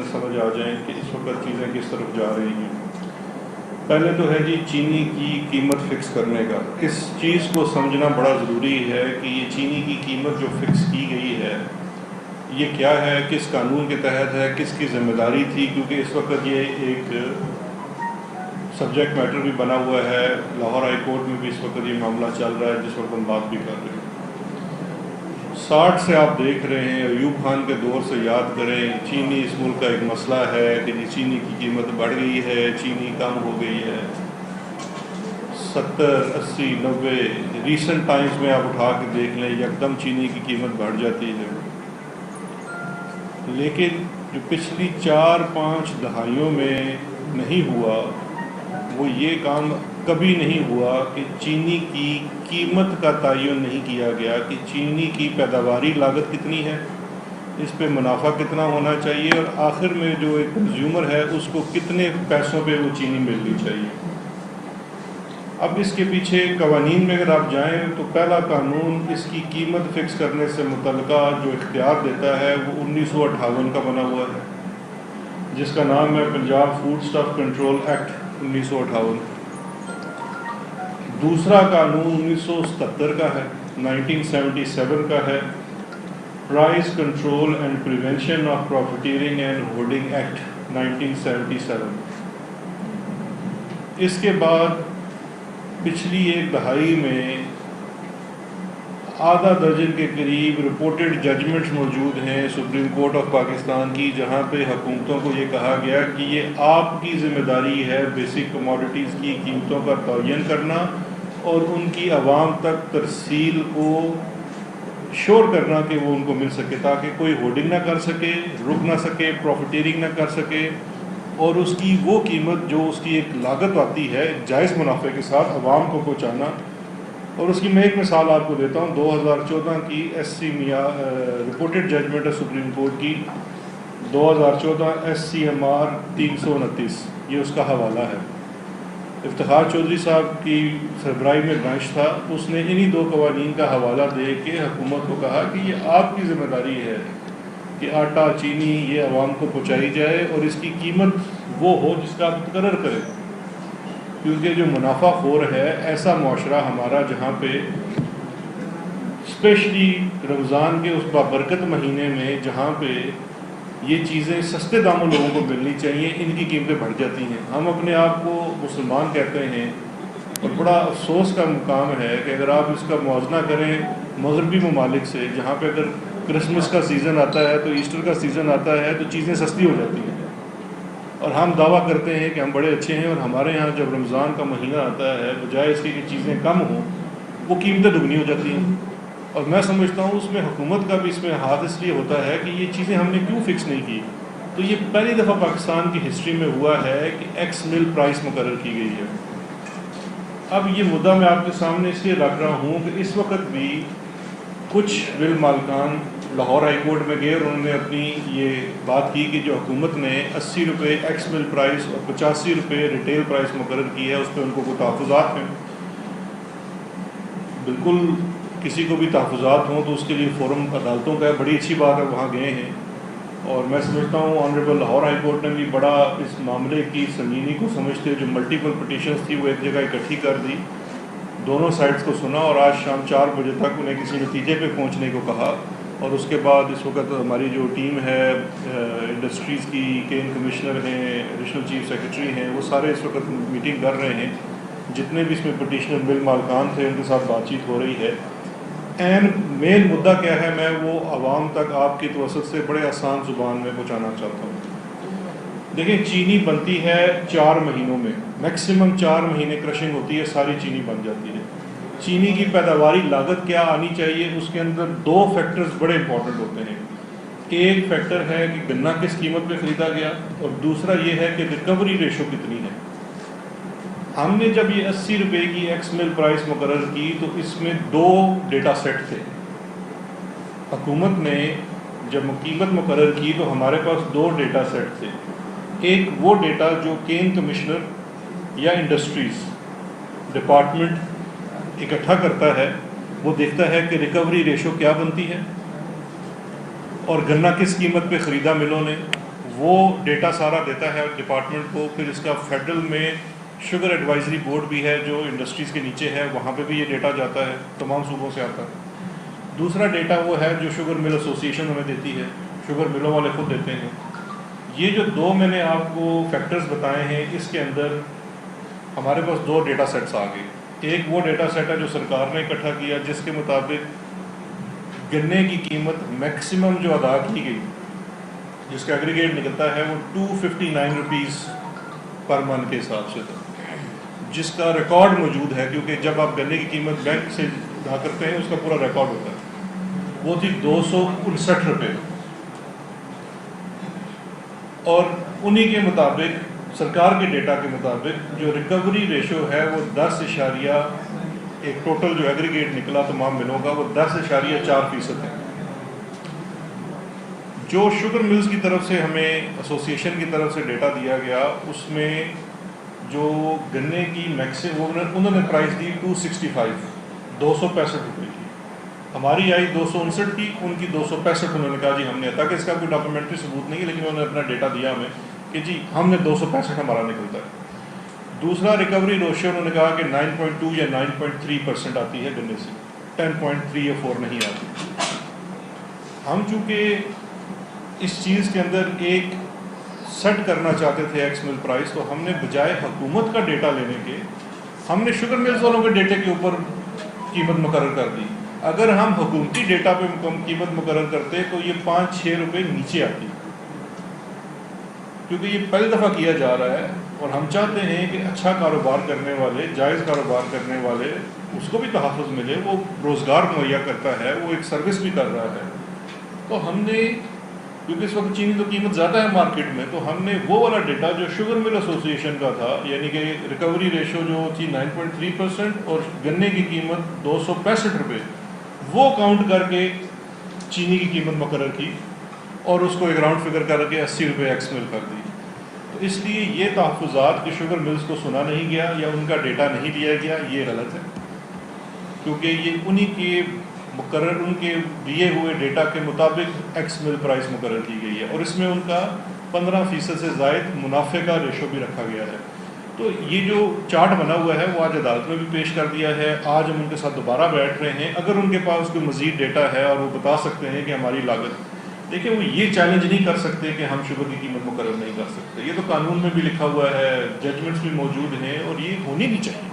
چیزیں سمجھ آ جائیں کہ اس وقت چیزیں کس طرف جا رہی ہیں۔ پہلے تو ہے جی چینی کی قیمت فکس کرنے کا۔ اس چیز کو سمجھنا بڑا ضروری ہے کہ یہ چینی کی قیمت جو فکس کی گئی ہے یہ کیا ہے، کس قانون کے تحت ہے، کس کی ذمہ داری تھی، کیونکہ اس وقت یہ ایک سبجیکٹ میٹر بھی بنا ہوا ہے، لاہور ہائی کورٹ میں بھی اس وقت یہ معاملہ چل رہا ہے جس وقت ہم بات بھی کر رہے ہیں۔ 60 سے آپ دیکھ رہے ہیں، ایوب خان کے دور سے یاد کریں، چینی اس ملک کا ایک مسئلہ ہے کہ جی چینی کی قیمت بڑھ گئی ہے، چینی کم ہو گئی ہے۔ 70 80 90 ریسنٹ ٹائمز میں آپ اٹھا کے دیکھ لیں، یکدم چینی کی قیمت بڑھ جاتی ہے۔ لیکن جو پچھلی 4-5 دہائیوں میں نہیں ہوا وہ یہ کام کبھی نہیں ہوا کہ چینی کی قیمت کا تعین نہیں کیا گیا کہ چینی کی پیداواری لاگت کتنی ہے، اس پہ منافع کتنا ہونا چاہیے، اور آخر میں جو ایک کنزیومر ہے اس کو کتنے پیسوں پہ وہ چینی ملنی چاہیے۔ اب اس کے پیچھے قوانین میں اگر آپ جائیں تو پہلا قانون اس کی قیمت فکس کرنے سے متعلقہ جو اختیار دیتا ہے وہ 1958 کا بنا ہوا ہے، جس کا نام ہے Punjab food stuff control act 1958۔ دوسرا قانون 1977 کا ہے، 1977 کا ہے، price control and prevention of profiteering and hoarding act 1977۔ اس کے بعد پچھلی ایک دہائی میں آدھا درجن کے قریب رپورٹڈ ججمنٹس موجود ہیں سپریم کورٹ آف پاکستان کی، جہاں پہ حکومتوں کو یہ کہا گیا کہ یہ آپ کی ذمہ داری ہے بیسک کموڈیٹیز کی قیمتوں کا تعین کرنا اور ان کی عوام تک ترسیل کو شور کرنا کہ وہ ان کو مل سکے، تاکہ کوئی ہولڈنگ نہ کر سکے، رک نہ سکے، پروفیٹیرنگ نہ کر سکے، اور اس کی وہ قیمت جو اس کی ایک لاگت آتی ہے جائز منافع کے ساتھ عوام کو پہنچانا۔ اور اس کی میں ایک مثال آپ کو دیتا ہوں، 2014 کی ایس سی میاں رپورٹڈ ججمنٹ ہے سپریم کورٹ کی، 2014 SCMR 329، یہ اس کا حوالہ ہے۔ افتخار چودھری صاحب کی فروری میں بینچ تھا، اس نے انہی دو قوانین کا حوالہ دے کے حکومت کو کہا کہ یہ آپ کی ذمہ داری ہے کہ آٹا چینی یہ عوام کو پہنچائی جائے اور اس کی قیمت وہ ہو جس کا آپ مقرر کریں، کیونکہ جو منافع خور ہے ایسا معاشرہ ہمارا جہاں پہ اسپیشلی رمضان کے اس بابرکت مہینے میں جہاں پہ یہ چیزیں سستے داموں لوگوں کو ملنی چاہیے، ان کی قیمتیں بڑھ جاتی ہیں۔ ہم اپنے آپ کو مسلمان کہتے ہیں، اور بڑا افسوس کا مقام ہے کہ اگر آپ اس کا موازنہ کریں مغربی ممالک سے، جہاں پہ اگر کرسمس کا سیزن آتا ہے تو ایسٹر کا سیزن آتا ہے تو چیزیں سستی ہو جاتی ہیں، اور ہم دعویٰ کرتے ہیں کہ ہم بڑے اچھے ہیں، اور ہمارے ہاں جب رمضان کا مہینہ آتا ہے بجائے اس کی کہ چیزیں کم ہوں وہ قیمتیں دگنی ہو جاتی ہیں۔ اور میں سمجھتا ہوں اس میں حکومت کا بھی اس میں ہاتھ اس لیے ہوتا ہے کہ یہ چیزیں ہم نے کیوں فکس نہیں کی۔ تو یہ پہلی دفعہ پاکستان کی ہسٹری میں ہوا ہے کہ ایکس مل پرائس مقرر کی گئی ہے۔ اب یہ مدعا میں آپ کے سامنے اس لیے رکھ رہا ہوں کہ اس وقت بھی کچھ مل مالکان لاہور ہائی کورٹ میں گئے اور انہوں نے اپنی یہ بات کی کہ جو حکومت نے 80 روپے ایکس مل پرائس اور 85 روپے ریٹیل پرائس مقرر کی ہے، اس پہ ان کو کوئی تحفظات ہیں۔ بالکل کسی کو بھی تحفظات ہوں تو اس کے لیے فورم عدالتوں کا ہے، بڑی اچھی بات ہے وہاں گئے ہیں، اور میں سمجھتا ہوں آنریبل لاہور ہائی کورٹ نے بھی بڑا اس معاملے کی سنگینی کو سمجھتے جو ملٹیپل پٹیشنز تھی وہ ایک جگہ اکٹھی کر دی، دونوں سائڈز کو سنا اور آج شام 4 بجے تک انہیں کسی نتیجے پہ پہنچنے کو کہا۔ اور اس کے بعد اس وقت ہماری جو ٹیم ہے انڈسٹریز کی، کین کمشنر ہیں، ایڈیشنل چیف سیکرٹری ہیں، وہ سارے اس وقت میٹنگ کر رہے ہیں، جتنے بھی اس میں پٹیشنر مل مالکان تھے ان کے ساتھ بات چیت ہو رہی ہے۔ مین مدعا کیا ہے، میں وہ عوام تک آپ کی توسط سے بڑے آسان زبان میں پہنچانا چاہتا ہوں۔ دیکھیں چینی بنتی ہے 4 مہینوں میں، میکسیمم 4 مہینے کرشنگ ہوتی ہے، ساری چینی بن جاتی ہے۔ چینی کی پیداواری لاگت کیا آنی چاہیے، اس کے اندر 2 فیکٹرز بڑے امپورٹنٹ ہوتے ہیں۔ ایک فیکٹر ہے کہ گنا کس قیمت پہ خریدا گیا، اور دوسرا یہ ہے کہ ریکوری ریشو کتنی ہے۔ ہم نے جب یہ 80 روپے کی ایکس مل پرائس مقرر کی تو اس میں 2 ڈیٹا سیٹ تھے۔ حکومت نے جب قیمت مقرر کی تو ہمارے پاس 2 ڈیٹا سیٹ تھے۔ ایک وہ ڈیٹا جو کین کمشنر یا انڈسٹریز ڈپارٹمنٹ اکٹھا کرتا ہے، وہ دیکھتا ہے کہ ریکوری ریشو کیا بنتی ہے اور گنا کس قیمت پہ خریدا ملوں نے، وہ ڈیٹا سارا دیتا ہے ڈپارٹمنٹ کو. پھر اس کا فیڈرل میں شوگر ایڈوائزری بورڈ بھی ہے جو انڈسٹریز کے نیچے ہے, وہاں پہ بھی یہ ڈیٹا جاتا ہے, تمام صوبوں سے آتا ہے. دوسرا ڈیٹا وہ ہے جو شوگر مل ایسوسیشن ہمیں دیتی ہے, شوگر ملوں والے خود دیتے ہیں. یہ جو دو میں نے آپ کو فیکٹرز بتائے ہیں, اس کے اندر ہمارے پاس دو ڈیٹا سیٹس آ گئے. ایک وہ ڈیٹا سیٹ ہے جو سرکار نے اکٹھا کیا, جس کے مطابق گنے کی قیمت میکسیمم جو ادا کی گئی, جس کا ایگریگیٹ نکلتا ہے وہ 259 روپیز پر من کے حساب سے تھا, جس کا ریکارڈ موجود ہے, کیونکہ جب آپ گنے کی قیمت بینک سے ادا کرتے ہیں اس کا پورا ریکارڈ ہوتا ہے. وہ تھی 259 روپے. اور انہی کے مطابق, سرکار کے ڈیٹا کے مطابق, جو ریکوری ریشو ہے وہ 10 ایک ٹوٹل جو ایگریگیٹ نکلا تمام ملوں کا وہ 10.4% ہے. جو شوگر ملز کی طرف سے ہمیں ایسوسیشن کی طرف سے ڈیٹا دیا گیا, اس میں جو گنے کی میکسیمم انہوں نے پرائز دی 265 روپے کی. ہماری آئی 259 کی, ان کی 265. انہوں نے کہا جی ہم نے, تاکہ اس کا کوئی ڈاکومنٹری ثبوت نہیں ہے, لیکن انہوں نے اپنا ڈیٹا دیا ہمیں کہ جی ہم نے 265 ہمارا نکلتا ہے. دوسرا ریکوری ریشو انہوں نے کہا کہ 9.2 یا 9.3% آتی ہے گنے سے, 10.3 یا 4 نہیں آتی. ہم چونکہ اس چیز کے اندر ایک سیٹ کرنا چاہتے تھے ایکس مل پرائز, تو ہم نے بجائے حکومت کا ڈیٹا لینے کے, ہم نے شوگر ملز والوں کے ڈیٹے کے اوپر قیمت مقرر کر دی. اگر ہم حکومتی ڈیٹا پہ قیمت مقرر کرتے تو یہ 5-6 روپے نیچے آتی, کیونکہ یہ پہلی دفعہ کیا جا رہا ہے. اور ہم چاہتے ہیں کہ اچھا کاروبار کرنے والے, جائز کاروبار کرنے والے, اس کو بھی تحفظ ملے, وہ روزگار مہیا کرتا ہے, وہ ایک سروس بھی کر رہا ہے. تو ہم نے, کیونکہ اس وقت چینی تو قیمت زیادہ ہے مارکیٹ میں, تو ہم نے وہ والا ڈیٹا جو شوگر مل ایسوسیشن کا تھا, یعنی کہ ریکوری ریشو جو تھی 9.3% اور گنے کی قیمت 265 روپے, وہ کاؤنٹ کر کے چینی کی قیمت مقرر کی اور اس کو ایک راؤنڈ فگر کر کے 80 روپے ایکس مل کر دی. تو اس لیے یہ تحفظات کہ شوگر ملز کو سنا نہیں گیا یا ان کا ڈیٹا نہیں دیا گیا, یہ غلط ہے, کیونکہ یہ انہی کے مقرر, ان کے دیے ہوئے ڈیٹا کے مطابق ایکس مل پرائز مقرر کی گئی ہے, اور اس میں ان کا 15% سے زائد منافع کا ریشو بھی رکھا گیا ہے. تو یہ جو چارٹ بنا ہوا ہے وہ آج عدالت میں بھی پیش کر دیا ہے. آج ہم ان کے ساتھ دوبارہ بیٹھ رہے ہیں. اگر ان کے پاس کوئی مزید ڈیٹا ہے اور وہ بتا سکتے ہیں کہ ہماری لاگت, دیکھیں وہ یہ چیلنج نہیں کر سکتے کہ ہم شوگر کی قیمت مقرر نہیں کر سکتے. یہ تو قانون میں بھی لکھا ہوا ہے, ججمنٹس بھی موجود ہیں, اور یہ ہونی نہیں چاہیے,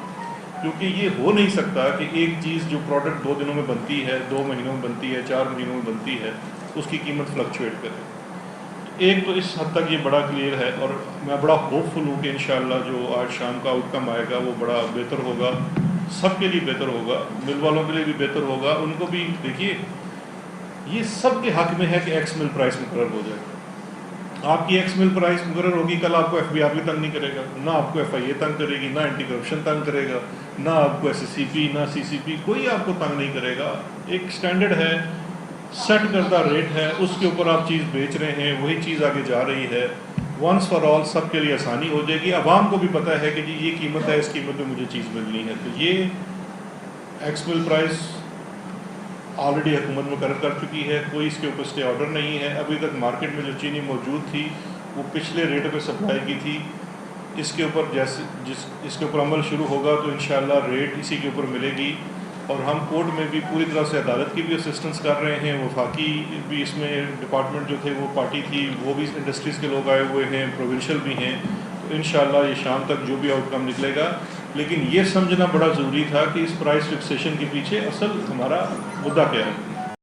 کیونکہ یہ ہو نہیں سکتا کہ ایک چیز جو پروڈکٹ 2 دنوں میں بنتی ہے, 2 مہینوں میں بنتی ہے, 4 مہینوں میں بنتی ہے, اس کی قیمت فلکچویٹ کرے. ایک تو اس حد تک یہ بڑا کلیئر ہے, اور میں بڑا ہوپ فل ہوں کہ انشاءاللہ جو آج شام کا آؤٹ کم آئے گا وہ بڑا بہتر ہوگا, سب کے لیے بہتر ہوگا, مل والوں کے لیے بھی بہتر ہوگا. ان کو بھی دیکھیے, یہ سب کے حق میں ہے کہ ایکس مل پرائز مقرر ہو جائے. آپ کی ایکس مل پرائز مقرر ہوگی, کل آپ کو ایف بی آر بھی تنگ نہیں کرے گا, نہ آپ کو ایف آئی اے تنگ کرے گی, نہ اینٹی کرپشن تنگ کرے گا, نہ آپ کو ایس ایس سی پی, نہ سی سی پی, کوئی آپ کو تنگ نہیں کرے گا. ایک سٹینڈرڈ ہے, سیٹ کردہ ریٹ ہے, اس کے اوپر آپ چیز بیچ رہے ہیں, وہی چیز آگے جا رہی ہے. ونس فار آل سب کے لیے آسانی ہو جائے گی. عوام کو بھی پتہ ہے کہ جی یہ قیمت ہے, اس قیمت پہ مجھے چیز ملنی ہے. تو یہ ایکس مل پرائز آلریڈی حکومت مقرر کر چکی ہے, کوئی اس کے اوپر اسٹے آرڈر نہیں ہے. ابھی تک مارکیٹ میں جو چینی موجود تھی وہ پچھلے ریٹ پہ سپلائی کی تھی. اس کے اوپر جیسے اس کے اوپر عمل شروع ہوگا تو انشاءاللہ ریٹ اسی کے اوپر ملے گی. اور ہم کورٹ میں بھی پوری طرح سے عدالت کی بھی اسسٹنس کر رہے ہیں. وفاقی بھی اس میں ڈپارٹمنٹ جو تھے وہ پارٹی تھی, وہ بھی انڈسٹریز کے لوگ آئے ہوئے ہیں, پروونشل بھی ہیں. تو انشاءاللہ یہ شام تک جو بھی آؤٹ کم نکلے گا. لیکن یہ سمجھنا بڑا ضروری تھا کہ اس پرائز فکسیشن کے پیچھے اصل ہمارا مدعا کیا ہے.